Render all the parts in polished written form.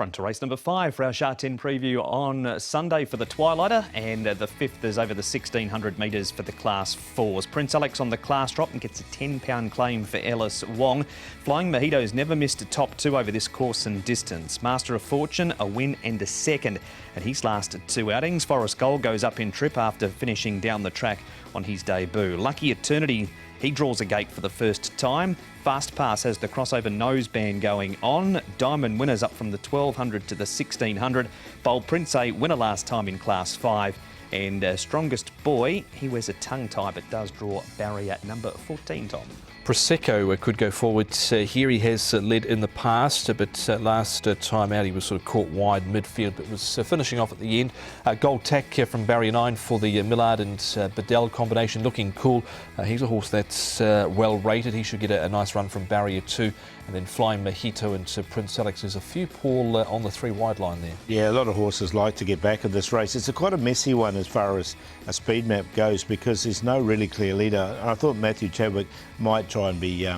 We're on to race number 5 for our Sha Tin preview on Sunday for the Twilighter, and the 5th is over the 1600 metres for the Class 4s. Prince Alex on the class drop and gets a £10 claim for Ellis Wong. Flying Mojito's never missed a top 2 over this course and distance. Master of Fortune, a win and a second, and his last 2 outings. Forest Gold goes up in trip after finishing down the track on his debut. Lucky Eternity, he draws a gate for the first time. Fast Pass has the crossover noseband going on. Diamond winners up from the 1200 to the 1600. Bold Prince, a winner last time in Class 5. And Strongest Boy, he wears a tongue tie but does draw barrier number 14, Tom. Prosecco could go forward here. He has led in the past, but last time out he was sort of caught wide midfield, but was finishing off at the end. Gold Tack from barrier 9 for the Millard and Bedell combination, looking cool. He's a horse that's well rated. He should get a nice run from barrier 2. And then Flying Mojito and Prince Alex. There's a few, Paul, on the 3 wide line there. Yeah, a lot of horses like to get back in this race. It's quite a messy one as far as a speed map goes because there's no really clear leader. I thought Matthew Chadwick might try and be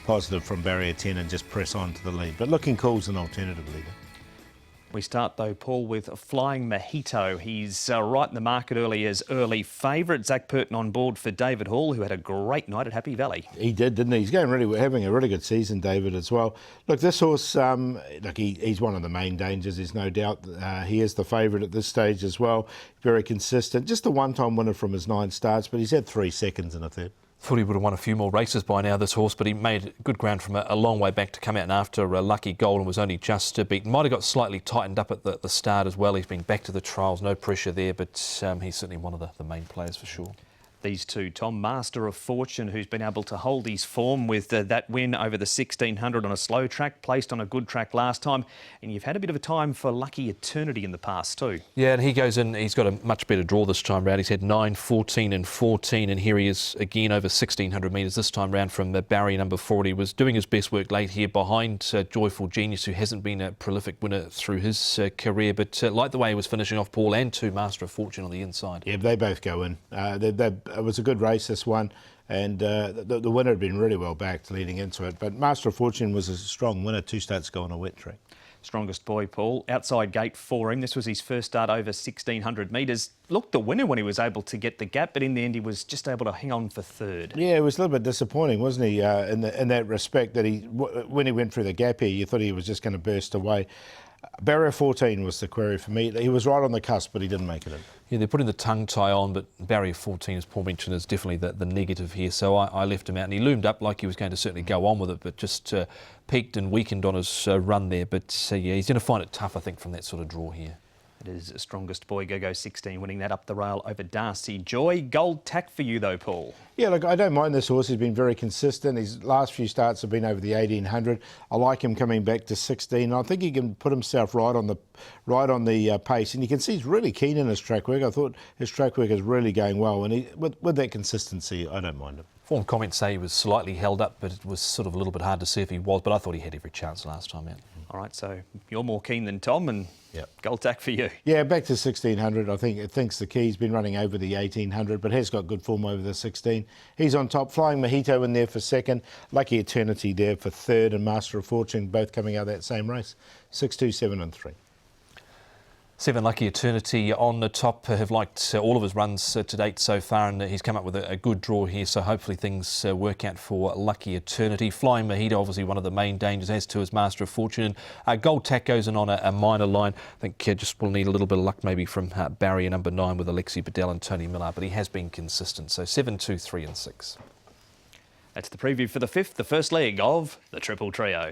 positive from barrier 10 and just press on to the lead. But Looking Cool's an alternative leader. We start though, Paul, with Flying Mojito. He's right in the market early as early favourite. Zach Purton on board for David Hall, who had a great night at Happy Valley. He did, didn't he? He's having a really good season, David, as well. Look, this horse, he's one of the main dangers, there's no doubt. He is the favourite at this stage as well. Very consistent. Just a one-time winner from his 9 starts, but he's had 3 seconds in a third. Thought he would have won a few more races by now, this horse, but he made good ground from a long way back to come out and after a Lucky Gold and was only just beaten. Might have got slightly tightened up at the start as well. He's been back to the trials, no pressure there, but he's certainly one of the main players for sure. These two, Tom, Master of Fortune, who's been able to hold his form with that win over the 1600 on a slow track, placed on a good track last time. And you've had a bit of a time for Lucky Eternity in the past too. Yeah, and he goes in, he's got a much better draw this time round. He's had 9, 14 and 14, and here he is again over 1600 metres this time round from barrier number 40. He was doing his best work late here behind Joyful Genius, who hasn't been a prolific winner through his career, but like the way he was finishing off, Paul, and 2 Master of Fortune on the inside. Yeah, they both go in. It was a good race, this one, and the winner had been really well backed leading into it. But Master of Fortune was a strong winner, 2 starts go on a wet track. Strongest Boy, Paul, outside gate for him. This was his first start over 1600 metres. Looked the winner when he was able to get the gap, but in the end he was just able to hang on for 3rd. Yeah, it was a little bit disappointing, wasn't he, in that respect, that when he went through the gap here, you thought he was just going to burst away. Barrier 14 was the query for me. He was right on the cusp, but he didn't make it in. Yeah, they're putting the tongue tie on, but barrier 14, as Paul mentioned, is definitely the negative here. So I left him out, and he loomed up like he was going to certainly go on with it, but just peaked and weakened on his run there. But yeah, he's going to find it tough, I think, from that sort of draw here. It is Strongest Boy, Go 16, winning that up the rail over Darcy Joy. Gold Tack for you though, Paul. Yeah, look, I don't mind this horse. He's been very consistent. His last few starts have been over the 1800. I like him coming back to 16. I think he can put himself right on the pace, and you can see he's really keen in his track work. I thought his track work is really going well, and with that consistency, I don't mind him. Form comments say he was slightly held up, but it was sort of a little bit hard to see if he was, but I thought he had every chance last time out. All right, so you're more keen than Tom, and yep. Gold Tack for you. Yeah, back to 1600. I think it thinks the key. He's been running over the 1800, but has got good form over the 16. He's on top. Flying Mojito in there for 2nd. Lucky Eternity there for 3rd, and Master of Fortune both coming out of that same race. 6, 2, 7 and 3. 7 Lucky Eternity on the top, have liked all of his runs to date so far, and he's come up with a good draw here, so hopefully things work out for Lucky Eternity. Flying Mojito, obviously one of the main dangers, as to his Master of Fortune. Gold Tack goes in on a minor line. I think just will need a little bit of luck maybe from barrier number 9 with Alexi Bedell and Tony Miller, but he has been consistent, so 7, 2, 3 and 6. That's the preview for the 5th, the first leg of the Triple Trio.